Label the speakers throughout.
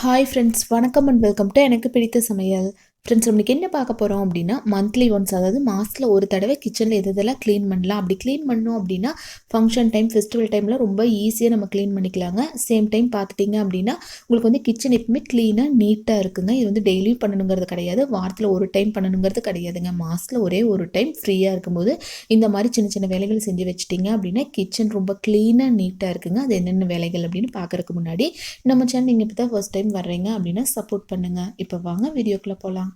Speaker 1: Hi friends, வணக்கம் and welcome to எனக்கு பிடித்த சமையல். ஃப்ரெண்ட்ஸ், நம்மளுக்கு என்ன பார்க்க போகிறோம் அப்படின்னா, மந்த்லி ஒன்ஸ், அதாவது மாதத்தில் ஒரு தடவை கிச்சனில் எதெல்லாம் க்ளீன் பண்ணலாம். அப்படி க்ளீன் பண்ணோம் அப்படின்னா ஃபங்க்ஷன் டைம், ஃபெஸ்டிவல் டைமில் ரொம்ப ஈஸியாக நம்ம க்ளீன் பண்ணிக்கலாங்க. சேம் டைம் பார்த்துட்டிங்க அப்படின்னா உங்களுக்கு வந்து கிச்சன் எப்பவுமே க்ளீனாக நீட்டாக இருக்குங்க. இது வந்து டெய்லியும் பண்ணணுங்கிறது கிடையாது, வாரத்தில் ஒரு டைம் பண்ணணுங்கிறது கிடையாதுங்க. மாதத்தில் ஒரே ஒரு டைம் ஃப்ரீயாக இருக்கும்போது இந்த மாதிரி சின்ன சின்ன வேலைகள் செஞ்சு வச்சுட்டிங்க அப்படின்னா கிச்சன் ரொம்ப க்ளீனாக நீட்டாக இருக்குங்க. அது என்னென்ன வேலைகள் அப்படின்னு பார்க்குறதுக்கு முன்னாடி நம்ம சேனல் நீங்கள் இப்போ தான் ஃபர்ஸ்ட் டைம் வர்றீங்க அப்படின்னா சப்போர்ட் பண்ணுங்கள். இப்போ வாங்க வீடியோக்குள்ளே போகலாம்.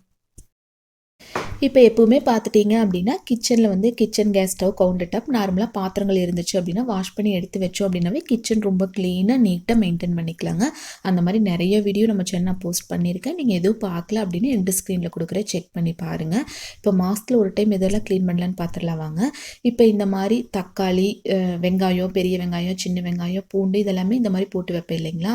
Speaker 1: இப்போ எப்போவுமே பார்த்துட்டிங்க அப்படின்னா கிச்சனில் வந்து kitchen gas stove, counter top, நார்மலாக பாத்திரங்கள் இருந்துச்சு அப்படின்னா வாஷ் பண்ணி எடுத்து வச்சோம் அப்படின்னாவே கிச்சன் ரொம்ப க்ளீனாக நீட்டாக மெயின்டைன் பண்ணிக்கலாங்க. அந்த மாதிரி நிறைய வீடியோ நம்ம சேனல் போஸ்ட் பண்ணியிருக்கேன். நீங்கள் எதுவும் பார்க்கல அப்படின்னு எண்டு ஸ்க்ரீனில் கொடுக்குற செக் பண்ணி பாருங்கள். இப்போ மாதத்தில் ஒரு டைம் எதெல்லாம் க்ளீன் பண்ணலான்னு பார்த்துடலாம் வாங்க. இப்போ இந்த மாதிரி தக்காளி, வெங்காயம், பெரிய வெங்காயம், சின்ன வெங்காயம், பூண்டு இதெல்லாமே இந்த மாதிரி போட்டு வைப்பேன் இல்லைங்களா.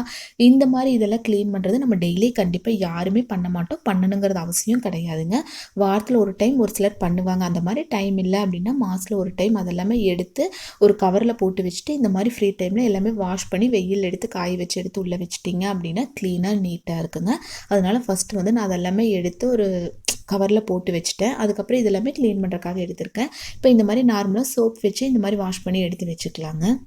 Speaker 1: இந்த மாதிரி இதெல்லாம் க்ளீன் பண்ணுறது நம்ம டெய்லி கண்டிப்பாக யாருமே பண்ண மாட்டோம், பண்ணணுங்கிறது அவசியம் கிடையாதுங்க. வாரத்தில் ஒரு டைம் ஒரு சிலர் பண்ணுவாங்க. அந்த மாதிரி டைம் இல்லை அப்படின்னா மாதத்தில் ஒரு டைம் அதெல்லாமே எடுத்து ஒரு கவரில் போட்டு வச்சுட்டு இந்த மாதிரி ஃப்ரீ டைமில் எல்லாமே வாஷ் பண்ணி வெயில் எடுத்து காய வச்சு எடுத்து உள்ளே வச்சுட்டிங்க அப்படின்னா க்ளீனாக நீட்டாக இருக்குங்க. அதனால் ஃபஸ்ட்டு வந்து நான் அதெல்லாமே எடுத்து ஒரு கவரில் போட்டு வச்சுட்டேன். அதுக்கப்புறம் இதெல்லாமே க்ளீன் பண்ணுறதுக்காக எடுத்திருக்கேன். இப்போ இந்த மாதிரி நார்மலாக சோப் வச்சு இந்த மாதிரி வாஷ் பண்ணி எடுத்து வச்சுக்கலாங்க.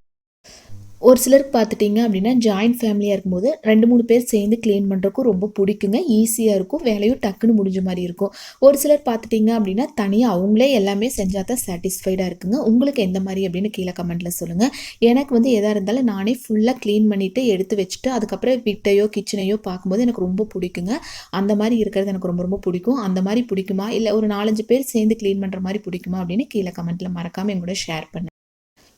Speaker 1: ஒரு சிலருக்கு பார்த்துட்டிங்க அப்படின்னா ஜாயின்ட் ஃபேமிலியாக இருக்கும்போது 2-3 பேர் சேர்ந்து க்ளீன் பண்ணுறதுக்கும் ரொம்ப பிடிக்குங்க. ஈஸியாக இருக்கும், வேலையும் டக்குன்னு முடிஞ்ச மாதிரி இருக்கும். ஒரு சிலர் பார்த்துட்டிங்க அப்படின்னா தனியாக அவங்களே எல்லாமே செஞ்சால் தான் சாட்டிஸ்ஃபைடாக இருக்குங்க. உங்களுக்கு எந்த மாதிரி அப்படின்னு கீழே கமெண்ட்டில் சொல்லுங்கள். எனக்கு வந்து எதாக இருந்தாலும் நானே ஃபுல்லாக க்ளீன் பண்ணிவிட்டு எடுத்து வச்சுட்டு அதுக்கப்புறம் வீட்டையோ கிச்சனையோ பார்க்கும்போது எனக்கு ரொம்ப பிடிக்குங்க. அந்த மாதிரி இருக்கிறது எனக்கு ரொம்ப ரொம்ப பிடிக்கும். அந்த மாதிரி பிடிக்குமா, இல்லை ஒரு 4-5 பேர் சேர்ந்து க்ளீன் பண்ணுற மாதிரி பிடிக்குமா அப்படின்னு கீழே கமெண்ட்டில் மறக்காமல் என் கூட ஷேர் பண்ணுங்கள்.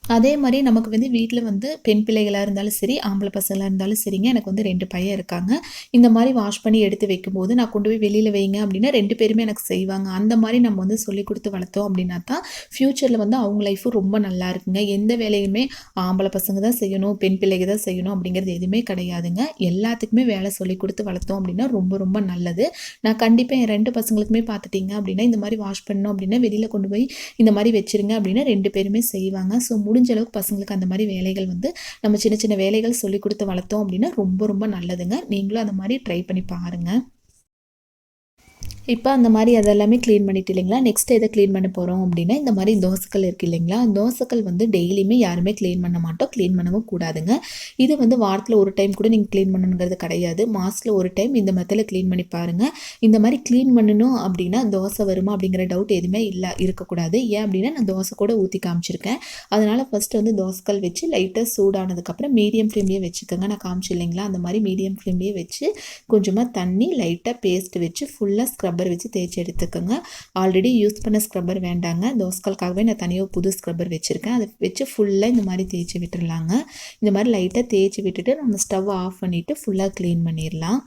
Speaker 1: அதே மாதிரி நமக்கு வந்து வீட்டில் வந்து பெண் பிள்ளைகளாக இருந்தாலும் சரி, ஆம்பளை பசங்களாக இருந்தாலும் சரிங்க. எனக்கு வந்து 2 பையன் இருக்காங்க. இந்த மாதிரி வாஷ் பண்ணி எடுத்து வைக்கும்போது நான் கொண்டு போய் வெளியில் வைங்க அப்படின்னா 2 பேருமே எனக்கு செய்வாங்க. அந்த மாதிரி நம்ம வந்து சொல்லிக் கொடுத்து வளர்த்தோம் அப்படின்னா தான் ஃப்யூச்சரில் வந்து அவங்க லைஃபும் ரொம்ப நல்லா இருக்குங்க. எந்த வேலையுமே ஆம்பளை பசங்க தான் செய்யணும், பெண் பிள்ளைங்க தான் செய்யணும் அப்படிங்கிறது எதுவுமே கிடையாதுங்க. எல்லாத்துக்குமே வேலை சொல்லிக் கொடுத்து வளர்த்தோம் அப்படின்னா ரொம்ப ரொம்ப நல்லது. நான் கண்டிப்பாக என் 2 பசங்களுக்குமே பார்த்துட்டிங்க அப்படின்னா இந்த மாதிரி வாஷ் பண்ணோம் அப்படின்னா வெளியில் கொண்டு போய் இந்த மாதிரி வச்சுருங்க அப்படின்னா 2 பேருமே செய்வாங்க. ஸோ முடிஞ்ச அளவுக்கு பசங்களுக்கு அந்த மாதிரி வேலைகள் வந்து நம்ம சின்ன சின்ன வேலைகள் சொல்லி கொடுத்து வளர்த்தோம் அப்படின்னா ரொம்ப ரொம்ப நல்லதுங்க. நீங்களும் அந்த மாதிரி ட்ரை பண்ணி பாருங்கள். இப்போ அந்த மாதிரி அதெல்லாமே க்ளீன் பண்ணிட்டு இல்லைங்களா, நெக்ஸ்ட் எதை க்ளீன் பண்ண போகிறோம் அப்படின்னா இந்த மாதிரி தோசைக்கல் இருக்குது இல்லைங்களா. தோசைக்கல் வந்து டெய்லியுமே யாருமே க்ளீன் பண்ண மாட்டோம், க்ளீன் பண்ணவும் கூடாதுங்க. இது வந்து வாரத்தில் ஒரு டைம் கூட நீங்கள் க்ளீன் பண்ணணுங்கிறது கிடையாது. மாதத்தில் ஒரு டைம் இந்த மெத்தடில் க்ளீன் பண்ணி பாருங்கள். இந்த மாதிரி க்ளீன் பண்ணணும் அப்படின்னா தோசை வருமா அப்படிங்கிற டவுட் எதுவுமே இருக்கக்கூடாது. ஏன் அப்படின்னா நான் தோசை கூட ஊற்றி காமிச்சிருக்கேன். அதனால் ஃபஸ்ட்டு வந்து தோசைக்கல் வச்சு லைட்டாக சூடானதுக்கப்புறம் மீடியம் ஃப்ளேம்லேயே வச்சுக்கோங்க. நான் காமிச்சு இல்லைங்களா, அந்த மாதிரி மீடியம் ஃப்ளேம்லேயே வச்சு கொஞ்சமாக தண்ணி லைட்டாக பேஸ்ட் வச்சு ஃபுல்லாக ஸ்க்ரப்பர் வச்சு தேய்ச்சி எடுத்துக்கோங்க. ஆல்ரெடி யூஸ் பண்ண ஸ்க்ரப்பர் வேண்டாங்க, தோசைக்கல்காகவே நான் தனியாக புது ஸ்க்ரப்பர் வச்சுருக்கேன். அதை வச்சு ஃபுல்லாக இந்த மாதிரி தேய்ச்சி விட்டுடலாங்க. இந்த மாதிரி லைட்டாக தேய்ச்சி விட்டுட்டு நம்ம ஸ்டவ் ஆஃப் பண்ணிவிட்டு ஃபுல்லாக க்ளீன் பண்ணிடலாம்.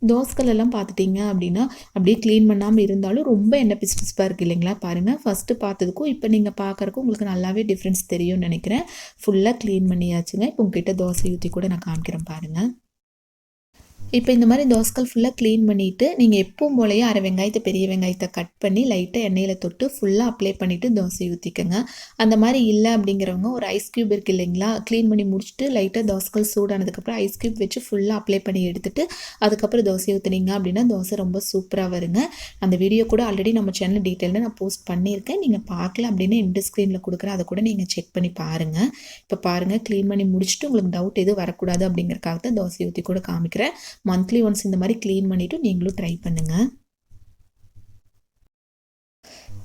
Speaker 1: தோசைக்கல்லாம் பார்த்துட்டிங்க அப்படின்னா அப்படியே க்ளீன் பண்ணாமல் இருந்தாலும் ரொம்ப எண்ணெய் பிசு பிசுப்பாக இருக்குது இல்லைங்களா. பாருங்கள், ஃபஸ்ட்டு பார்த்ததுக்கும் இப்போ நீங்கள் பார்க்குறக்கும் உங்களுக்கு நல்லாவே டிஃப்ரென்ஸ் தெரியும்னு நினைக்கிறேன். ஃபுல்லாக க்ளீன் பண்ணியாச்சுங்க. இப்போ உங்ககிட்ட தோசை ஊற்றி கூட நான் காமிக்கிறேன் பாருங்கள். இப்போ இந்த மாதிரி தோசைக்கல் ஃபுல்லாக க்ளீன் பண்ணிவிட்டு நீங்கள் எப்பவும் போலயே அரை வெங்காயத்தை, பெரிய வெங்காயத்தை கட் பண்ணி லைட்டாக எண்ணெயில் தொட்டு ஃபுல்லாக அப்ளை பண்ணிவிட்டு தோசை ஊற்றிக்கோங்க. அந்த மாதிரி இல்லை அப்படிங்கிறவங்க ஒரு ஐஸ் க்யூப் இருக்குது இல்லைங்களா, க்ளீன் பண்ணி முடிச்சுட்டு லைட்டாக தோசைக்கல் சூடானதுக்கப்புறம் ஐஸ் க்யூப் வச்சு ஃபுல்லாக அப்ளை பண்ணி எடுத்துகிட்டு அதுக்கப்புறம் தோசை ஊற்றுனீங்க அப்படின்னா தோசை ரொம்ப சூப்பராக வருங்க. அந்த வீடியோ கூட ஆல்ரெடி நம்ம சேனல் டீட்டெயிலில் நான் போஸ்ட் பண்ணியிருக்கேன். நீங்கள் பார்க்கல அப்படின்னா எண்டு ஸ்க்ரீனில் கொடுக்குறேன், அதை கூட நீங்கள் செக் பண்ணி பாருங்கள். இப்போ பாருங்கள், க்ளீன் பண்ணி முடிச்சுட்டு உங்களுக்கு டவுட் எதுவும் வரக்கூடாது அப்படிங்கிறக்காக தான் தோசை ஊற்றி கூட காமிக்கிறேன். மந்த்லி ஒன்ஸ் இந்த மாதிரி க்ளீன் பண்ணிவிட்டு நீங்களும் ட்ரை பண்ணுங்கள்.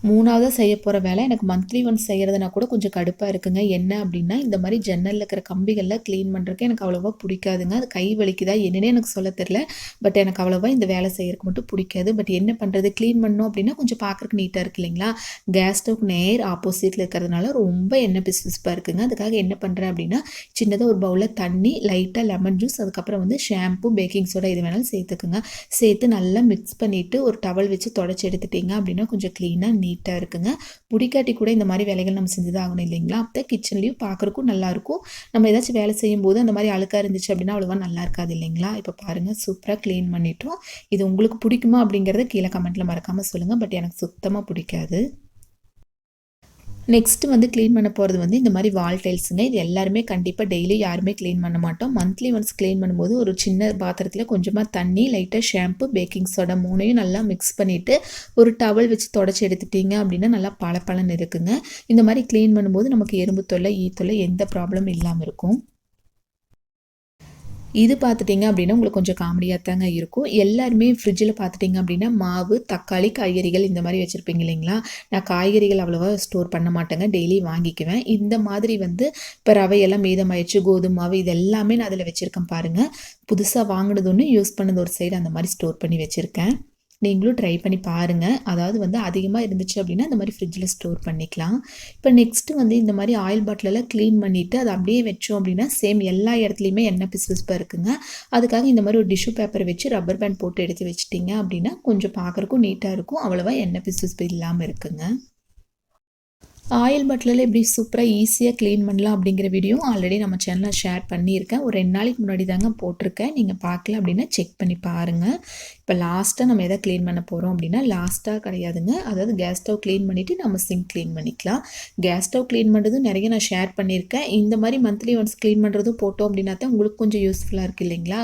Speaker 1: 3ஆவதாக செய்ய போகிற வேலை எனக்கு மந்த்லி ஒன்ஸ் செய்கிறதுனா கூட கொஞ்சம் கடுப்பாக இருக்குங்க. என்ன அப்படின்னா இந்த மாதிரி ஜன்னலில் இருக்கிற கம்பிகளில் க்ளீன் பண்ணுறதுக்கு எனக்கு அவ்வளோவா பிடிக்காதுங்க. அது கை வலிக்குதா என்னன்னே எனக்கு சொல்ல தெரில. பட் எனக்கு அவ்வளோவா இந்த வேலை செய்கிறதுக்கு மட்டும் பிடிக்காது. பட் என்ன பண்ணுறது, க்ளீன் பண்ணோம் அப்படின்னா கொஞ்சம் பார்க்குறக்கு நீட்டாக இருக்குது இல்லைங்களா. கேஸ் ஸ்டவ்க்கு நேர் ஆப்போசிட்டில் இருக்கிறதுனால ரொம்ப எண்ணெய் பிசு பிசுப்பாக இருக்குங்க. அதுக்காக என்ன பண்ணுறேன் அப்படின்னா சின்னதாக ஒரு பவுலில் தண்ணி, லைட்டாக லெமன் ஜூஸ், அதுக்கப்புறம் வந்து ஷாம்பு, பேக்கிங் சோடா இது வேணாலும் சேர்த்துக்குங்க. சேர்த்து நல்லா மிக்ஸ் பண்ணிவிட்டு ஒரு டவல் வச்சு தொடச்சி எடுத்துட்டிங்க அப்படின்னா கொஞ்சம் க்ளீனாக நீட்டாக இருக்குங்க. பிடிக்காட்டி கூட இந்த மாதிரி வேலைகள் நம்ம செஞ்சு தான் ஆகணும் இல்லைங்களா. அப்போ கிச்சன்லேயும் பார்க்குறக்கும் நல்லாயிருக்கும். நம்ம ஏதாச்சும் வேலை செய்யும்போது அந்த மாதிரி அழுக்காக இருந்துச்சு அப்படின்னா அவ்வளோவா நல்லா இருக்காது இல்லைங்களா. இப்போ பாருங்கள், சூப்பராக க்ளீன் பண்ணிட்டோம். இது உங்களுக்கு பிடிக்குமா அப்படிங்கிறத கீழே கமெண்ட்டில் மறக்காமல் சொல்லுங்கள். பட் எனக்கு சுத்தமாக பிடிக்காது. நெக்ஸ்ட்டு வந்து க்ளீன் பண்ண போகிறது வந்து இந்த மாதிரி வால் டைல்ஸுங்க. இது எல்லாருமே கண்டிப்பாக டெய்லி யாருமே க்ளீன் பண்ண மாட்டோம். மந்த்லி ஒன்ஸ் க்ளீன் பண்ணும்போது ஒரு சின்ன பாத்திரத்தில் கொஞ்சமாக தண்ணி, லைட்டாக ஷாம்பு, பேக்கிங் சோடா 3யும் நல்லா மிக்ஸ் பண்ணிவிட்டு ஒரு டவல் வச்சு தொடச்சி எடுத்துட்டிங்க அப்படின்னா நல்லா பளபளன்னு இருக்குங்க. இந்த மாதிரி க்ளீன் பண்ணும்போது நமக்கு எறும்பு தொல்லை, ஈ தொல்லை எந்த ப்ராப்ளமும் இல்லாமல் இருக்கும். இது பார்த்துட்டிங்க அப்படின்னா உங்களுக்கு கொஞ்சம் காமெடியாக தாங்க இருக்கும். எல்லாருமே ஃப்ரிட்ஜில் பார்த்துட்டிங்க அப்படின்னா மாவு, தக்காளி, காய்கறிகள் இந்த மாதிரி வச்சுருப்பீங்க இல்லைங்களா? நான் காய்கறிகள் அவ்வளோவா ஸ்டோர் பண்ண மாட்டேங்க. டெய்லி வாங்கிக்குவேன். இந்த மாதிரி வந்து இப்போ ரவையெல்லாம் மீதமாயிடுச்சு, கோதுமை மாவு இது எல்லாமே நான் அதில் வச்சுருக்கேன் பாருங்கள். புதுசாக வாங்கினது ஒன்று, யூஸ் பண்ணது ஒரு சைடு அந்த மாதிரி ஸ்டோர் பண்ணி வச்சுருக்கேன். நீங்களும் ட்ரை பண்ணி பாருங்கள். அதாவது வந்து அதிகமாக இருந்துச்சு அப்படின்னா இந்த மாதிரி ஃப்ரிட்ஜில் ஸ்டோர் பண்ணிக்கலாம். இப்போ நெக்ஸ்ட்டு வந்து இந்த மாதிரி ஆயில் பாட்டிலெல்லாம் க்ளீன் பண்ணிவிட்டு அதை அப்படியே வச்சோம் அப்படின்னா சேம் எல்லா இடத்துலையுமே எண்ணெய் பிசுபிசுப்பாக இருக்குங்க. அதுக்காக இந்த மாதிரி ஒரு டிஷ்யூ பேப்பரை வச்சு ரப்பர் பேண்ட் போட்டு எடுத்து வச்சிட்டிங்க அப்படின்னா கொஞ்சம் பார்க்குறக்கும் நீட்டாக இருக்கும். அவ்வளோவா எண்ணெய் பிசுபிசுப்பு இல்லாமல் இருக்குங்க. ஆயில் பாட்டிலில் எப்படி சூப்பராக ஈஸியாக க்ளீன் பண்ணலாம் அப்படிங்கிற வீடியோ ஆல்ரெடி நம்ம சேனலில் ஷேர் பண்ணியிருக்கேன். ஒரு 2 நாளைக்கு முன்னாடி தாங்க போட்டிருக்கேன். நீங்கள் பார்க்கல அப்படின்னா செக் பண்ணி பாருங்கள். இப்போ லாஸ்ட்டாக நம்ம எதை க்ளீன் பண்ண போகிறோம் அப்படின்னா லாஸ்ட்டாக கிடையாதுங்க. அதாவது கேஸ் ஸ்டவ் க்ளீன் பண்ணிவிட்டு நம்ம சிங்க் க்ளீன் பண்ணிக்கலாம். கேஸ் ஸ்டவ் க்ளீன் பண்ணுறதும் நிறைய நான் ஷேர் பண்ணியிருக்கேன். இந்த மாதிரி மந்த்லி ஒன்ஸ் க்ளீன் பண்ணுறதும் போட்டோம் அப்படின்னா தான் உங்களுக்கு கொஞ்சம் யூஸ்ஃபுல்லாக இருக்குது இல்லைங்களா?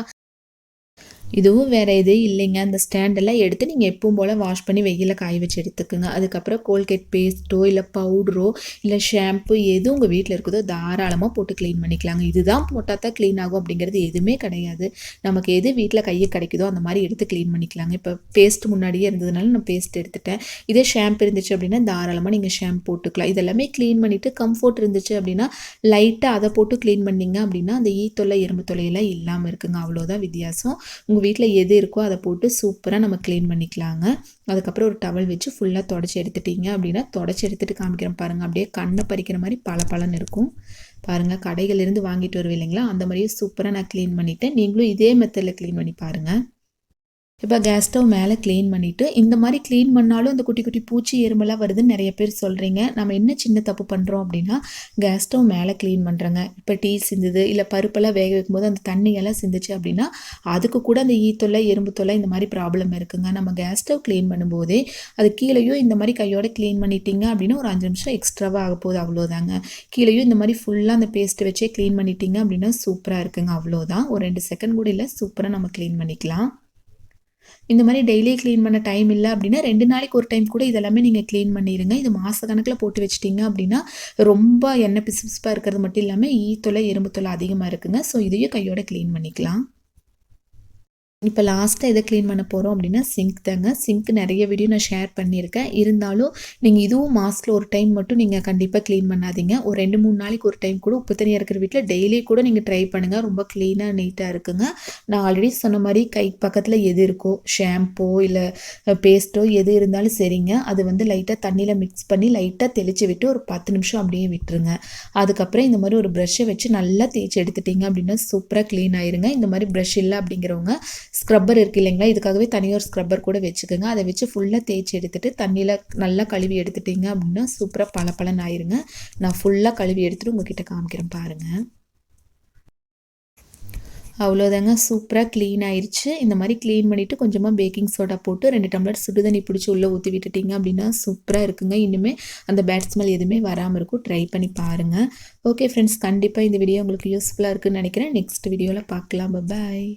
Speaker 1: இதுவும் வேறு எதுவும் இல்லைங்க. அந்த ஸ்டாண்டெல்லாம் எடுத்து நீங்கள் எப்பவும் போல் வாஷ் பண்ணி வெயிலில் காய வச்சு எடுத்துக்கோங்க. அதுக்கப்புறம் கோல்கேட் பேஸ்ட்டோ இல்லை பவுடரோ இல்லை ஷாம்பு எது உங்கள் வீட்டில் இருக்குதோ தாராளமாக போட்டு க்ளீன் பண்ணிக்கலாங்க. இதுதான் போட்டால் தான் க்ளீன் ஆகும் அப்படிங்கிறது எதுவுமே கிடையாது. நமக்கு எது வீட்டில் கையை கிடைக்குதோ அந்த மாதிரி எடுத்து க்ளீன் பண்ணிக்கலாங்க. இப்போ பேஸ்ட் முன்னாடியே இருந்ததுனால நான் பேஸ்ட் எடுத்துட்டேன். இதே ஷாம்பு இருந்துச்சு அப்படின்னா தாராளமாக நீங்கள் ஷாம்பு போட்டுக்கலாம். இதெல்லாமே க்ளீன் பண்ணிவிட்டு கம்ஃபோர்ட் இருந்துச்சு அப்படின்னா லைட்டாக அதை போட்டு க்ளீன் பண்ணிங்க அப்படின்னா அந்த ஈ தொல்லை, எறும்பு தொல்லையெல்லாம் இல்லாமல் இருக்குங்க. அவ்வளோதான் வித்தியாசம். உங்கள் வீட்டில் எது இருக்கோ அதை போட்டு சூப்பராக நம்ம க்ளீன் பண்ணிக்கலாங்க. அதுக்கப்புறம் ஒரு டவல் வச்சு ஃபுல்லாக தொடச்சி எடுத்துட்டிங்க அப்படின்னா தொடச்சி எடுத்துகிட்டு காமிக்கிறேன் பாருங்கள். அப்படியே கண்ணை பறிக்கிற மாதிரி பளபளன்னு இருக்கும். பாருங்கள், கடைகளிலிருந்து வாங்கிட்டு வருவேன் இல்லைங்களா, அந்த மாதிரியே சூப்பராக நான் க்ளீன் பண்ணிவிட்டேன். நீங்களும் இதே மெத்தடில் க்ளீன் பண்ணி பாருங்கள். இப்போ கேஸ் ஸ்டவ் மேலே க்ளீன் பண்ணிவிட்டு இந்த மாதிரி க்ளீன் பண்ணாலும் அந்த குட்டி குட்டி பூச்சி எறும்பெல்லாம் வருதுன்னு நிறைய பேர் சொல்கிறீங்க. நம்ம என்ன சின்ன தப்பு பண்ணுறோம் அப்படின்னா கேஸ் ஸ்டவ் மேலே க்ளீன் பண்ணுறோங்க. இப்போ டீ சிந்துது இல்லை பருப்பெல்லாம் வேக வைக்கும்போது அந்த தண்ணியெல்லாம் சிந்துச்சு அப்படின்னா அதுக்கு கூட அந்த ஈ தொல்லை, எறும்பு தொல்லை இந்த மாதிரி ப்ராப்ளம் இருக்குங்க. நம்ம கேஸ் ஸ்டவ் க்ளீன் பண்ணும்போதே அது கீழேயும் இந்த மாதிரி கையோட க்ளீன் பண்ணிட்டீங்க அப்படின்னா ஒரு 5 நிமிஷம் எக்ஸ்ட்ராவாக ஆக போகுது, அவ்வளோதாங்க. கீழேயும் இந்த மாதிரி ஃபுல்லாக அந்த பேஸ்ட்டை வச்சே க்ளீன் பண்ணிட்டீங்க அப்படின்னா சூப்பராக இருக்குங்க. அவ்வளோதான், ஒரு 2 செகண்ட் கூட இல்லை, சூப்பராக நம்ம க்ளீன் பண்ணிக்கலாம். இந்த மாதிரி டெய்லி க்ளீன் பண்ண டைம் இல்லை அப்படின்னா 2 நாளைக்கு ஒரு டைம் கூட இதெல்லாமே நீங்கள் க்ளீன் பண்ணிடுங்க. இது மாத கணக்கில் போட்டு வச்சிட்டிங்க அப்படின்னா ரொம்ப எண்ணெய் பிசுபிசுப்பாக இருக்கிறது மட்டும் இல்லாமல் ஈ தொல்லை, எறும்பு தொல்லை அதிகமாக இருக்குங்க. ஸோ இதையும் கையோட க்ளீன் பண்ணிக்கலாம். இப்போ லாஸ்ட்டாக எதை க்ளீன் பண்ண போகிறோம் அப்படின்னா சிங்க் தாங்க. சிங்க் நிறைய வீடியோ நான் ஷேர் பண்ணியிருக்கேன். இருந்தாலும் நீங்கள் இதுவும் மாதத்தில் ஒரு டைம் மட்டும் நீங்கள் கண்டிப்பாக க்ளீன் பண்ணாதீங்க. ஒரு 2-3 நாளைக்கு ஒரு டைம் கூட உப்பு தண்ணியாக இருக்கிற வீட்டில் டெய்லி கூட நீங்கள் ட்ரை பண்ணுங்கள். ரொம்ப க்ளீனாக நீட்டாக இருக்குங்க. நான் ஆல்ரெடி சொன்ன மாதிரி கை பக்கத்தில் எது இருக்கோ ஷாம்போ இல்லை பேஸ்ட்டோ எது இருந்தாலும் சரிங்க, அது வந்து லைட்டாக தண்ணியில் மிக்ஸ் பண்ணி லைட்டாக தெளித்து விட்டு ஒரு 10 நிமிஷம் அப்படியே விட்டுருங்க. அதுக்கப்புறம் இந்த மாதிரி ஒரு ப்ரஷ்ஷை வச்சு நல்லா தேய்ச்சி எடுத்துட்டிங்க அப்படின்னா சூப்பராக க்ளீன் ஆயிருங்க. இந்த மாதிரி ப்ரஷ் இல்லை அப்படிங்கிறவங்க ஸ்க்ரப்பர் இருக்குது இல்லைங்களா, இதுக்காகவே தனியாக ஒரு ஸ்க்ரப்பர் கூட வச்சுக்கோங்க. அதை வச்சு ஃபுல்லாக தேய்ச்சி எடுத்துகிட்டு தண்ணியில் நல்லா கழுவி எடுத்துட்டிங்க அப்படின்னா சூப்பராக பளபளன்னு ஆயிருங்க. நான் ஃபுல்லாக கழுவி எடுத்துகிட்டு உங்ககிட்ட காமிக்கிறேன் பாருங்கள். அவ்வளோதாங்க, சூப்பராக க்ளீன் ஆயிடுச்சு. இந்த மாதிரி க்ளீன் பண்ணிவிட்டு கொஞ்சமாக பேக்கிங் சோடா போட்டு 2 டம்ளர் சுடுதண்ணி பிடிச்சி உள்ளே ஊற்றி விட்டுட்டிங்க அப்படின்னா சூப்பராக இருக்குங்க. இன்னுமே அந்த பேட் ஸ்மெல் எதுவுமே வராமல் இருக்கும். ட்ரை பண்ணி பாருங்கள். ஓகே ஃப்ரெண்ட்ஸ், கண்டிப்பாக இந்த வீடியோ உங்களுக்கு யூஸ்ஃபுல்லாக இருக்குதுன்னு நினைக்கிறேன். நெக்ஸ்ட் வீடியோவில் பார்க்கலாம். பாய்.